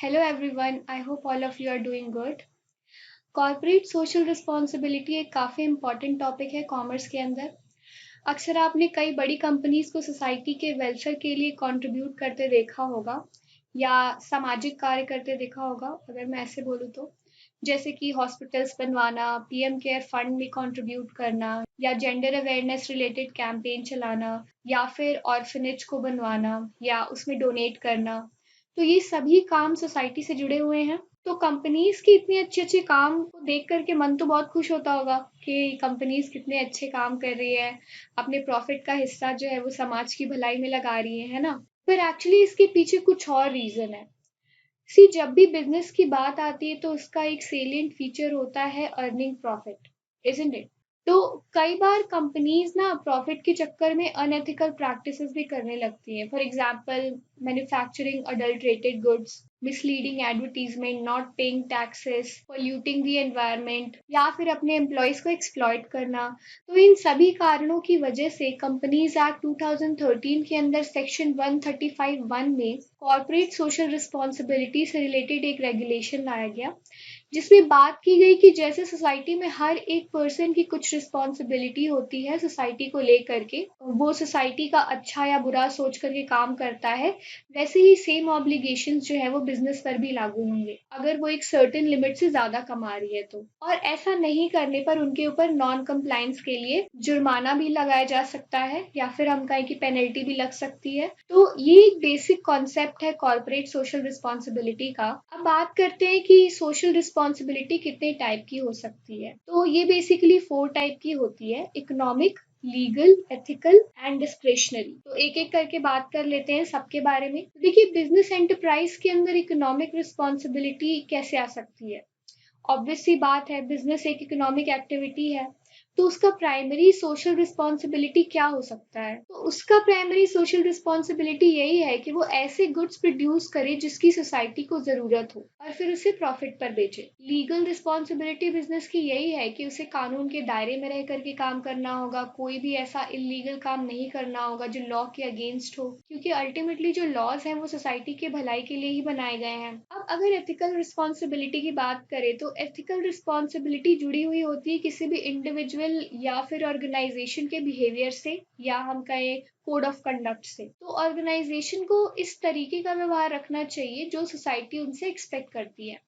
Hello everyone, I hope all of you are doing good. Corporate social responsibility एक काफ़ी important topic है commerce के अंदर। अक्सर आपने कई बड़ी कंपनीज को सोसाइटी के वेलफेयर के लिए कंट्रीब्यूट करते देखा होगा या सामाजिक कार्य करते देखा होगा, अगर मैं ऐसे बोलूँ तो। जैसे कि हॉस्पिटल्स बनवाना, पीएम केयर फंड में कंट्रीब्यूट करना या जेंडर अवेयरनेस रिलेटेड कैंपेन चलाना या फिर ऑर्फनेज को बनवाना या उसमें डोनेट करना। तो ये सभी काम सोसाइटी से जुड़े हुए हैं। तो कंपनीज की इतनी अच्छे-अच्छे काम को देख कर के मन तो बहुत खुश होता होगा कि कंपनीज कितने अच्छे काम कर रही है, अपने प्रॉफिट का हिस्सा जो है वो समाज की भलाई में लगा रही है ना? पर एक्चुअली इसके पीछे कुछ और रीज़न है। सी जब भी बिज़नेस की बात आती है तो उसका एक सेलिएंट फीचर होता है अर्निंग प्रॉफिट, इज़न्ट इट? तो कई बार कंपनीज ना प्रॉफिट के चक्कर में अनएथिकल प्रैक्टिसेस भी करने लगती हैं। For example manufacturing adulterated goods, misleading advertisement, not paying taxes, polluting the environment या फिर अपने एम्प्लॉयज को एक्सप्लॉइट करना। तो इन सभी कारणों की वजह से कंपनीज एक्ट 2013 के अंदर सेक्शन 135(1) में कॉर्पोरेट सोशल रिस्पॉन्सिबिलिटी से रिलेटेड एक रेगुलेशन लाया गया, जिसमें बात की गई कि जैसे सोसाइटी में हर एक पर्सन की कुछ रिस्पॉन्सिबिलिटी होती है सोसाइटी को लेकर के, वो सोसाइटी का अच्छा या बुरा सोच करके काम करता है, वैसे ही सेम ऑब्लिगेशंस जो है वो बिजनेस पर भी लागू होंगे अगर वो एक सर्टेन लिमिट से ज्यादा कमा रही है तो। और ऐसा नहीं करने पर उनके ऊपर नॉन कंप्लायंस के लिए जुर्माना भी लगाया जा सकता है या फिर हम कहें कि पेनल्टी भी लग सकती है। तो ये एक बेसिक कॉन्सेप्ट है कॉर्पोरेट सोशल रिस्पॉन्सिबिलिटी का। अब बात करते हैं कि सोशल रिस्पॉन्सिबिलिटी कितने टाइप की हो सकती है। तो ये बेसिकली 4 टाइप की होती है: economic, legal, ethical and discretionary. तो एक एक करके बात कर लेते हैं सबके बारे में। तो देखिए, बिजनेस एंटरप्राइज के अंदर इकोनॉमिक रिस्पॉन्सिबिलिटी कैसे आ सकती है? ऑब्वियस सी बात है, बिजनेस एक इकोनॉमिक एक्टिविटी है, तो उसका प्राइमरी सोशल रिस्पॉन्सिबिलिटी क्या हो सकता है? तो उसका प्राइमरी सोशल रिस्पॉन्सिबिलिटी यही है कि वो ऐसे गुड्स प्रोड्यूस करे जिसकी सोसाइटी को जरूरत हो और फिर उसे प्रॉफिट पर बेचे। लीगल रिस्पॉन्सिबिलिटी बिजनेस की यही है कि उसे कानून के दायरे में रह करके काम करना होगा, कोई भी ऐसा इलीगल काम नहीं करना होगा जो लॉ के अगेंस्ट हो, क्योंकि अल्टीमेटली जो लॉज हैं वो सोसाइटी के भलाई के लिए ही बनाए गए हैं। अब अगर एथिकल रिस्पॉन्सिबिलिटी की बात करें तो एथिकल रिस्पॉन्सिबिलिटी जुड़ी हुई होती है किसी भी इंडिविजुअल या फिर ऑर्गेनाइजेशन के बिहेवियर से या हम कहें कोड ऑफ कंडक्ट से। तो ऑर्गेनाइजेशन को इस तरीके का व्यवहार रखना चाहिए जो सोसाइटी उनसे एक्सपेक्ट करती है,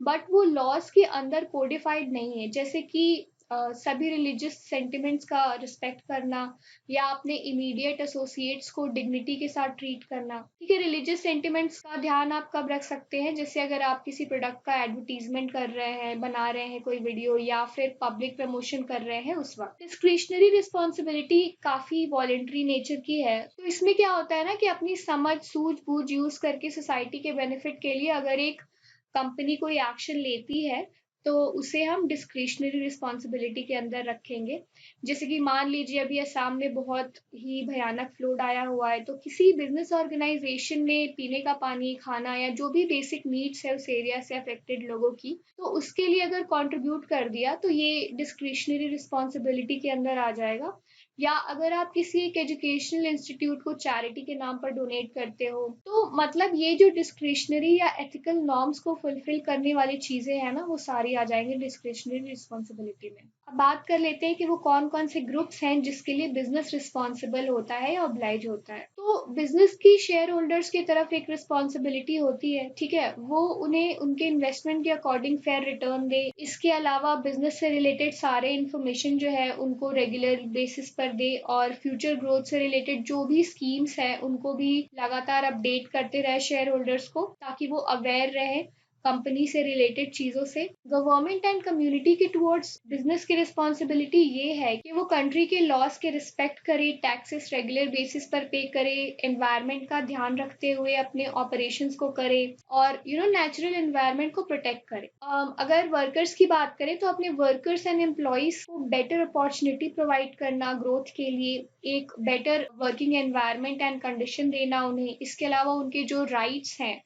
बट वो लॉज के अंदर कोडिफाइड नहीं है। जैसे कि सभी रिलीजियस सेंटिमेंट्स का रिस्पेक्ट करना या अपने इमीडिएट एसोसिएट्स को डिग्निटी के साथ ट्रीट करना। ठीक है, रिलीजियस सेंटिमेंट्स का ध्यान आप कब रख सकते हैं? जैसे अगर आप किसी प्रोडक्ट का एडवर्टीजमेंट कर रहे हैं, बना रहे हैं कोई वीडियो या फिर पब्लिक प्रमोशन कर रहे हैं उस वक्त। डिस्क्रिशनरी रिस्पॉन्सिबिलिटी काफी वॉलेंट्री नेचर की है। तो इसमें क्या होता है ना कि अपनी समझ सूझबूझ यूज करके सोसाइटी के बेनिफिट के लिए अगर एक कंपनी कोई एक्शन लेती है तो उसे हम डिस्क्रिशनरी रिस्पॉन्सिबिलिटी के अंदर रखेंगे। जैसे कि मान लीजिए अभी असम में बहुत ही भयानक फ्लड आया हुआ है, तो किसी बिजनेस ऑर्गेनाइजेशन ने पीने का पानी, खाना या जो भी बेसिक नीड्स है उस एरिया से अफेक्टेड लोगों की, तो उसके लिए अगर कंट्रीब्यूट कर दिया तो ये डिस्क्रिशनरी रिस्पॉन्सिबिलिटी के अंदर आ जाएगा। या अगर आप किसी एक एजुकेशनल इंस्टीट्यूट को चैरिटी के नाम पर डोनेट करते हो, तो मतलब ये जो डिस्क्रिशनरी या एथिकल नॉर्म्स को फुलफिल करने वाली चीजें हैं ना, वो सारी आ जाएंगी डिस्क्रिशनरी रिस्पॉन्सिबिलिटी में। अब बात कर लेते हैं कि वो कौन कौन से ग्रुप्स हैं जिसके लिए बिजनेस रिस्पॉन्सिबल होता है या ऑब्लाइज होता है। तो बिजनेस की शेयर होल्डर्स की तरफ एक रिस्पॉन्सिबिलिटी होती है, ठीक है, वो उन्हें उनके इन्वेस्टमेंट के अकॉर्डिंग फेयर रिटर्न दे। इसके अलावा बिजनेस से रिलेटेड सारे इंफॉर्मेशन जो है उनको रेगुलर बेसिस पर दे और फ्यूचर ग्रोथ से रिलेटेड जो भी स्कीम्स है उनको भी लगातार अपडेट करते रहे शेयर होल्डर्स को, ताकि वो अवेयर रहे कंपनी से रिलेटेड चीजों से। गवर्नमेंट एंड कम्युनिटी के टुवर्ड्स बिजनेस की रिस्पॉन्सिबिलिटी ये है कि वो कंट्री के लॉज के रिस्पेक्ट करे, टैक्सेस रेगुलर बेसिस पर पे करे, एनवायरनमेंट का ध्यान रखते हुए अपने ऑपरेशंस को करे और नेचुरल एनवायरनमेंट को प्रोटेक्ट करे। अगर वर्कर्स की बात करें तो अपने वर्कर्स एंड एम्प्लॉइज को बेटर अपॉर्चुनिटी प्रोवाइड करना ग्रोथ के लिए, एक better working environment and condition देना उन्हें। इसके अलावा उनके जो राइट्स हैं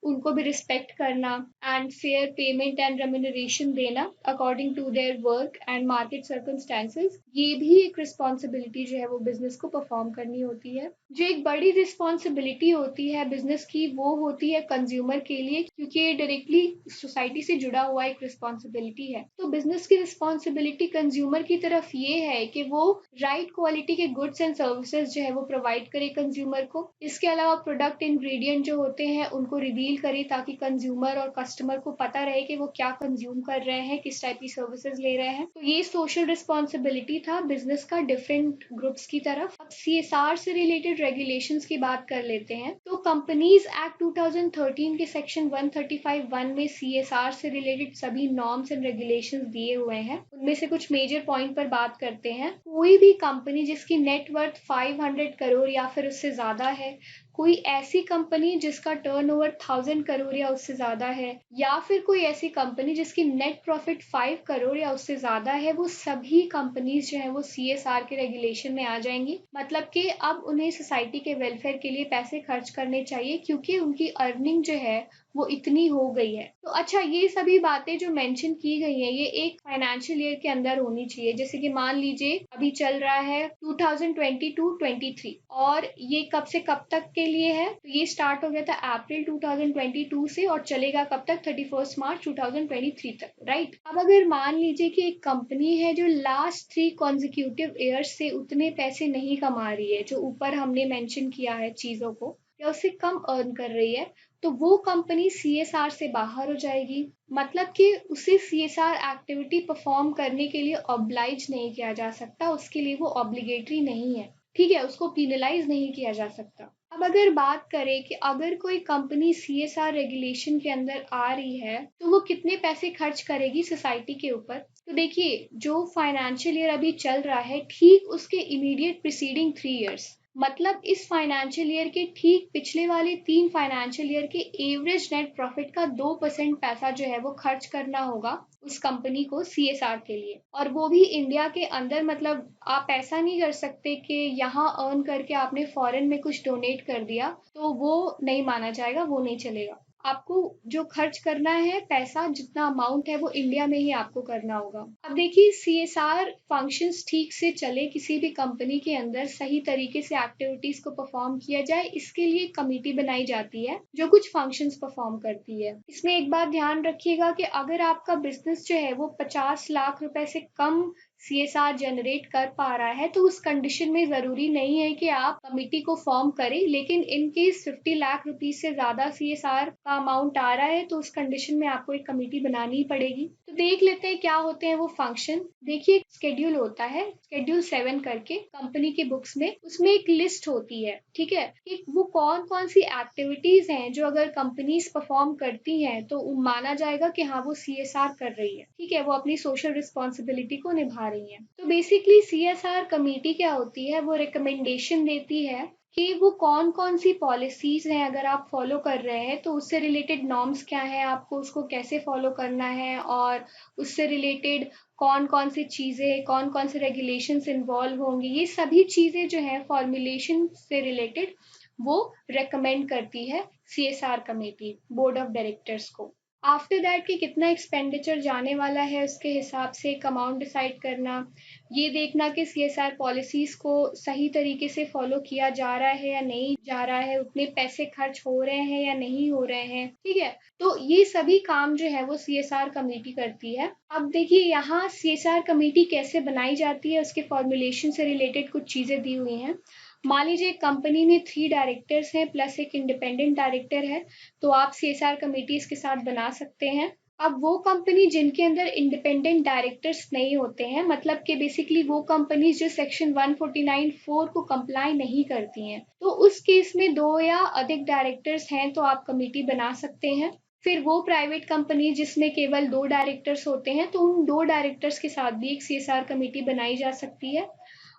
उनको भी रिस्पेक्ट करना and fair payment and remuneration देना according to their work and market circumstances, ये भी एक रिस्पॉन्सिबिलिटी जो है वो बिजनेस को परफॉर्म करनी होती है। जो एक बड़ी रिस्पॉन्सिबिलिटी होती है बिजनेस की वो होती है कंज्यूमर के लिए, क्योंकि ये डायरेक्टली सोसाइटी से जुड़ा हुआ एक रिस्पॉन्सिबिलिटी है। तो बिजनेस की रिस्पॉन्सिबिलिटी कंज्यूमर की तरफ ये है कि वो राइट क्वालिटी के गुड्स एंड सर्विसेज जो है वो प्रोवाइड करे कंज्यूमर को। इसके अलावा प्रोडक्ट इंग्रेडिएंट जो होते हैं उनको रिवील करे ताकि कंज्यूमर और कस्टमर को पता रहे कि वो क्या कंज्यूम कर रहे हैं, किस टाइप की सर्विसेज ले रहे हैं। तो ये सोशल रिस्पॉन्सिबिलिटी था बिजनेस का डिफरेंट ग्रुप्स की तरफ। अब सीएसआर से रिलेटेड रेगुलेशंस की बात कर लेते हैं। तो कंपनीज एक्ट 2013 के सेक्शन 135(1) में सीएसआर से रिलेटेड सभी नॉर्म्स एंड रेगुलेशंस दिए हुए हैं। उनमें से कुछ मेजर पॉइंट पर बात करते हैं। कोई भी कंपनी जिसकी नेटवर्थ 500 करोड़ या फिर उससे ज्यादा है, कोई ऐसी कंपनी जिसका टर्नओवर 1000 करोड़ या उससे ज्यादा है, या फिर कोई ऐसी कंपनी जिसकी नेट प्रॉफिट 5 करोड़ या उससे ज्यादा है, वो सभी कंपनीज जो है वो सीएसआर के रेगुलेशन में आ जाएंगी। मतलब कि अब उन्हें सोसाइटी के वेलफेयर के लिए पैसे खर्च करने चाहिए क्योंकि उनकी अर्निंग जो है वो इतनी हो गई है। तो अच्छा, ये सभी बातें जो मेंशन की गई हैं ये एक फाइनेंशियल ईयर के अंदर होनी चाहिए। जैसे कि मान लीजिए अभी चल रहा है 2022-23 और ये कब से कब तक के लिए है, तो ये स्टार्ट हो गया था अप्रैल 2022 से और चलेगा कब तक, 31 मार्च 2023 तक, राइट। अब अगर मान लीजिए कि एक कंपनी है जो लास्ट 3 कॉन्जिक्यूटिव ईयर्स से उतने पैसे नहीं कमा रही है जो ऊपर हमने मेंशन किया है चीजों को, या उससे कम अर्न कर रही है, तो वो कंपनी सीएसआर से बाहर हो जाएगी। मतलब कि उसे सीएसआर एक्टिविटी परफॉर्म करने के लिए ऑब्लाइज नहीं किया जा सकता, उसके लिए वो ऑब्लिगेटरी नहीं है, ठीक है, उसको पीनलाइज नहीं किया जा सकता। अब अगर बात करें कि अगर कोई कंपनी सीएसआर रेगुलेशन के अंदर आ रही है तो वो कितने पैसे खर्च करेगी सोसाइटी के ऊपर, तो देखिए जो फाइनेंशियल ईयर अभी चल रहा है ठीक उसके इमीडिएट प्रीसीडिंग 3 इयर्स, मतलब इस फाइनेंशियल ईयर के ठीक पिछले वाले 3 फाइनेंशियल ईयर के एवरेज नेट प्रॉफिट का 2% पैसा जो है वो खर्च करना होगा उस कंपनी को सीएसआर के लिए, और वो भी इंडिया के अंदर। मतलब आप ऐसा नहीं कर सकते कि यहाँ अर्न करके आपने फॉरेन में कुछ डोनेट कर दिया तो वो नहीं माना जाएगा, वो नहीं चलेगा। आपको जो खर्च करना है पैसा, जितना अमाउंट है वो इंडिया में ही आपको करना होगा। अब देखिए सीएसआर फंक्शंस ठीक से चले, किसी भी कंपनी के अंदर सही तरीके से एक्टिविटीज को परफॉर्म किया जाए, इसके लिए कमेटी बनाई जाती है जो कुछ फंक्शंस परफॉर्म करती है। इसमें एक बात ध्यान रखिएगा कि अगर आपका बिजनेस जो है वो 50 लाख रुपए से कम सीएसआर जनरेट कर पा रहा है तो उस कंडीशन में जरूरी नहीं है कि आप कमिटी को फॉर्म करें, लेकिन इन केस 50 लाख रुपीज से ज्यादा सीएसआर का अमाउंट आ रहा है तो उस कंडीशन में आपको एक कमिटी बनानी ही पड़ेगी। तो देख लेते हैं क्या होते हैं वो फंक्शन। देखिए एक शेड्यूल होता है, शेड्यूल 7 करके कंपनी के बुक्स में, उसमें एक लिस्ट होती है, ठीक है, कि वो कौन कौन सी एक्टिविटीज हैं जो अगर कंपनीज परफॉर्म करती हैं तो माना जाएगा कि हाँ वो सीएसआर कर रही है, ठीक है, वो अपनी सोशल रिस्पॉन्सिबिलिटी को निभा रही है। तो बेसिकली सीएसआर कमेटी क्या होती है, वो रिकमेंडेशन देती है कि वो कौन कौन सी पॉलिसीज हैं अगर आप फॉलो कर रहे हैं तो उससे रिलेटेड नॉर्म्स क्या है, आपको उसको कैसे फॉलो करना है, और उससे रिलेटेड कौन कौन सी चीज़ें, कौन कौन से रेगुलेशंस इन्वॉल्व होंगी, ये सभी चीज़ें जो है फॉर्मुलेशन से रिलेटेड वो रेकमेंड करती है CSR committee board of directors को। आफ्टर दैट कि कितना एक्सपेंडिचर जाने वाला है उसके हिसाब से एक अमाउंट डिसाइड करना, ये देखना कि सीएसआर पॉलिसीज को सही तरीके से फॉलो किया जा रहा है या नहीं जा रहा है, उतने पैसे खर्च हो रहे हैं या नहीं हो रहे हैं, ठीक है। तो ये सभी काम जो है वो सीएसआर कमेटी करती है। अब देखिए यहाँ सीएसआर कमेटी कैसे बनाई जाती है, उसके फॉर्मुलेशन से रिलेटेड कुछ चीजें दी हुई हैं। मान लीजिए एक कंपनी में 3 डायरेक्टर्स हैं प्लस एक इंडिपेंडेंट डायरेक्टर है, तो आप सीएसआर कमेटी इसके साथ बना सकते हैं। अब वो कंपनी जिनके अंदर इंडिपेंडेंट डायरेक्टर्स नहीं होते हैं, मतलब कि बेसिकली वो कंपनीज जो सेक्शन 149(4) को कंप्लाई नहीं करती हैं, तो उस केस में 2 या अधिक डायरेक्टर्स हैं तो आप कमेटी बना सकते हैं। फिर वो प्राइवेट कंपनी जिसमें केवल 2 डायरेक्टर्स होते हैं तो उन 2 डायरेक्टर्स के साथ भी एक सीएसआर कमेटी बनाई जा सकती है।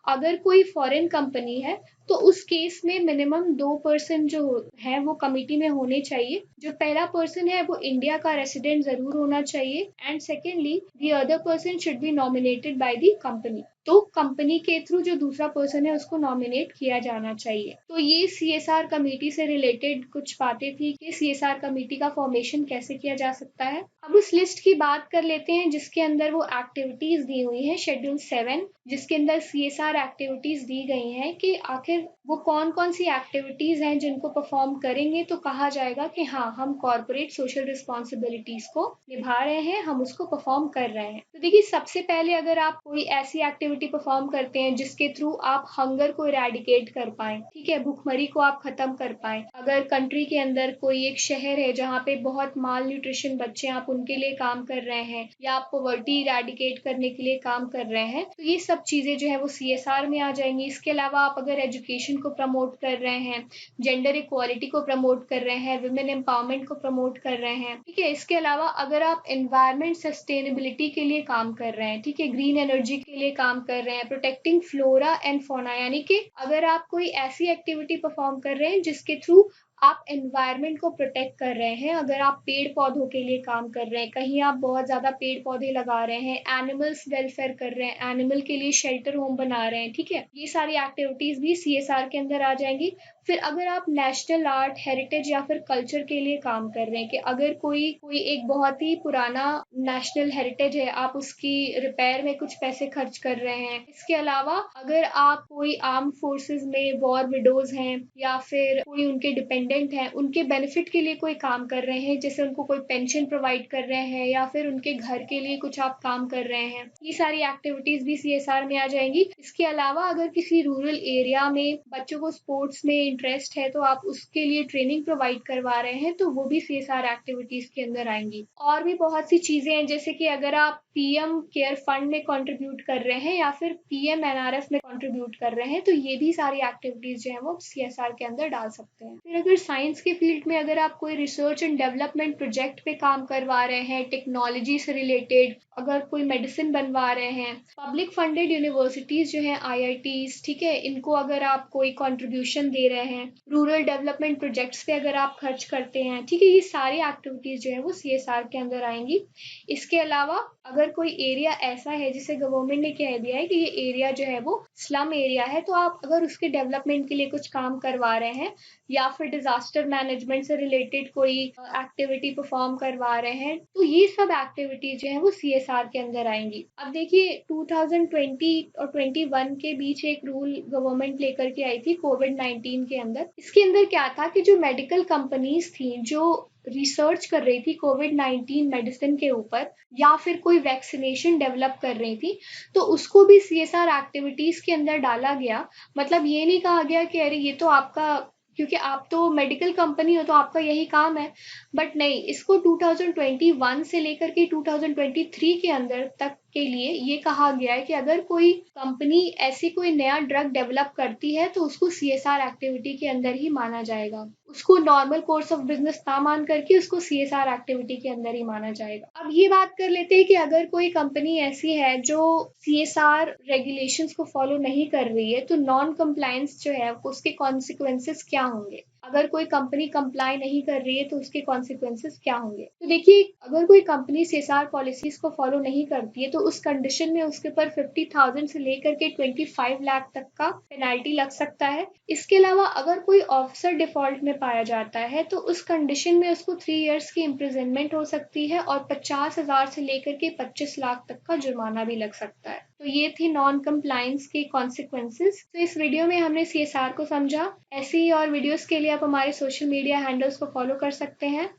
अगर कोई फॉरेन कंपनी है तो उस केस में मिनिमम 2 पर्सन जो है वो कमिटी में होने चाहिए। जो पहला पर्सन है वो इंडिया का रेसिडेंट जरूर होना चाहिए, and secondly the other person should be nominated by the company. तो कंपनी के थ्रू जो दूसरा पर्सन है उसको नॉमिनेट किया जाना चाहिए। तो ये CSR कमेटी से रिलेटेड कुछ बातें थी कि CSR कमेटी का फॉर्मेशन कैसे किया जा सकता है। अब उस लिस्ट की बात कर लेते हैं जिसके अंदर वो एक्टिविटीज दी हुई है, शेड्यूल 7, जिसके अंदर CSR एक्टिविटीज दी गई हैं कि आखिर वो कौन कौन सी एक्टिविटीज हैं जिनको परफॉर्म करेंगे तो कहा जाएगा कि हाँ, हम कॉर्पोरेट सोशल रिस्पॉन्सिबिलिटीज को निभा रहे हैं, हम उसको परफॉर्म कर रहे हैं। तो देखिए, सबसे पहले अगर आप कोई ऐसी एक्टिविटी परफॉर्म करते हैं जिसके थ्रू आप हंगर को इरेडिकेट कर पाए, ठीक है, भूखमरी को आप खत्म कर पाए, अगर कंट्री के अंदर कोई एक शहर है जहाँ पे बहुत माल न्यूट्रिशन बच्चे, आप उनके लिए काम कर रहे हैं, या आप पॉवर्टी इरेडिकेट करने के लिए काम कर रहे हैं, तो ये सब चीजें जो है वो CSR में आ जाएंगी। इसके अलावा आप अगर एजुकेशन को प्रमोट कर रहे हैं, जेंडर इक्वालिटी को प्रमोट कर रहे हैं, वुमेन एम्पावरमेंट को प्रमोट कर रहे हैं, ठीक है। इसके अलावा अगर आप एनवायरमेंट सस्टेनेबिलिटी के लिए काम कर रहे हैं, ठीक है, ग्रीन एनर्जी के लिए काम कर रहे हैं, प्रोटेक्टिंग फ्लोरा एंड फौना, यानी कि अगर आप कोई ऐसी एक्टिविटी परफॉर्म कर रहे हैं जिसके थ्रू आप एनवायरनमेंट को प्रोटेक्ट कर रहे हैं, अगर आप पेड़ पौधों के लिए काम कर रहे हैं, कहीं आप बहुत ज्यादा पेड़ पौधे लगा रहे हैं, एनिमल्स वेलफेयर कर रहे हैं, एनिमल के लिए शेल्टर होम बना रहे हैं, ठीक है, ये सारी एक्टिविटीज भी CSR के अंदर आ जाएंगी। फिर अगर आप नेशनल आर्ट, हेरिटेज या फिर कल्चर के लिए काम कर रहे हैं कि अगर कोई कोई एक बहुत ही पुराना नेशनल हेरिटेज है, आप उसकी रिपेयर में कुछ पैसे खर्च कर रहे हैं। इसके अलावा अगर आप कोई आर्म फोर्सेस में वॉर विडोज हैं या फिर कोई उनके डिपेंडेंट हैं, उनके बेनिफिट के लिए कोई काम कर रहे हैं, जैसे उनको कोई पेंशन प्रोवाइड कर रहे हैं या फिर उनके घर के लिए कुछ आप काम कर रहे हैं, ये सारी एक्टिविटीज भी CSR में आ जाएंगी। इसके अलावा अगर किसी रूरल एरिया में बच्चों को स्पोर्ट्स में इंटरेस्ट है तो आप उसके लिए ट्रेनिंग प्रोवाइड करवा रहे हैं, तो वो भी CSR एक्टिविटीज के अंदर आएंगी। और भी बहुत सी चीजें हैं, जैसे कि अगर आप PM केयर फंड में कंट्रीब्यूट कर रहे हैं या फिर PM-NRF में कंट्रीब्यूट कर रहे हैं, तो ये भी सारी एक्टिविटीज जो है वो CSR के अंदर डाल सकते हैं। फिर अगर साइंस के फील्ड में अगर आप कोई रिसर्च एंड डेवलपमेंट प्रोजेक्ट पे काम करवा रहे हैं, टेक्नोलॉजी से रिलेटेड, अगर कोई मेडिसिन बनवा रहे हैं, पब्लिक फंडेड यूनिवर्सिटीज जो है, IITs, ठीक है, इनको अगर आप कोई कंट्रीब्यूशन दे रहे हैं, रूरल डेवलपमेंट प्रोजेक्ट्स पे अगर आप खर्च करते हैं, ठीक है, ये सारी एक्टिविटीज जो है वो CSR के अंदर आएंगी। इसके अलावा अगर कोई एरिया ऐसा है जिसे गवर्नमेंट ने कह दिया है कि ये एरिया जो है वो स्लम एरिया है, तो आप अगर उसके डेवलपमेंट के लिए कुछ काम करवा रहे हैं या फिर डिजास्टर मैनेजमेंट से रिलेटेड कोई एक्टिविटी परफॉर्म करवा रहे हैं, तो ये सब एक्टिविटीज जो है वो CSR के अंदर आएंगी। अब देखिए, 2020 और 21 के बीच एक रूल गवर्नमेंट लेकर के आई थी COVID-19 के अंदर। इसके अंदर क्या था कि जो मेडिकल कंपनीज थी जो रिसर्च कर रही थी COVID-19 मेडिसिन के ऊपर या फिर कोई वैक्सीनेशन डेवलप कर रही थी, तो उसको भी CSR एक्टिविटीज के अंदर डाला गया। मतलब ये नहीं कहा गया कि अरे ये तो आपका, क्योंकि आप तो मेडिकल कंपनी हो तो आपका यही काम है, बट नहीं, इसको 2021 से लेकर के 2023 के अंदर तक के लिए ये कहा गया है कि अगर कोई कंपनी ऐसी कोई नया ड्रग डेवलप करती है तो उसको CSR एक्टिविटी के अंदर ही माना जाएगा, उसको नॉर्मल कोर्स ऑफ बिजनेस ना मान करके उसको CSR एक्टिविटी के अंदर ही माना जाएगा। अब ये बात कर लेते हैं कि अगर कोई कंपनी ऐसी है जो CSR रेगुलेशंस को फॉलो नहीं कर रही है, तो नॉन कंप्लायंस जो है उसके कॉन्सिक्वेंसेस क्या होंगे। अगर कोई कंपनी कंप्लाई नहीं कर रही है तो उसके कॉन्सिक्वेंसेस क्या होंगे। तो देखिए, अगर कोई कंपनी CSR पॉलिसीज को फॉलो नहीं करती है तो उस कंडीशन में उसके ऊपर 50,000 से लेकर के 25 लाख तक का पेनाल्टी लग सकता है। इसके अलावा अगर कोई ऑफिसर डिफॉल्ट में पाया जाता है तो उस कंडीशन में उसको 3 इयर्स की इम्प्रिजनमेंट हो सकती है और 50,000 से लेकर के 25 लाख तक का जुर्माना भी लग सकता है। तो ये थी नॉन कंप्लायंस के कॉन्सिक्वेंसेस। तो इस वीडियो में हमने CSR को समझा। ऐसी ही और वीडियोस के लिए आप हमारे सोशल मीडिया हैंडल्स को फॉलो कर सकते हैं।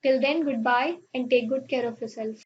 Till then, goodbye and take good care of yourself.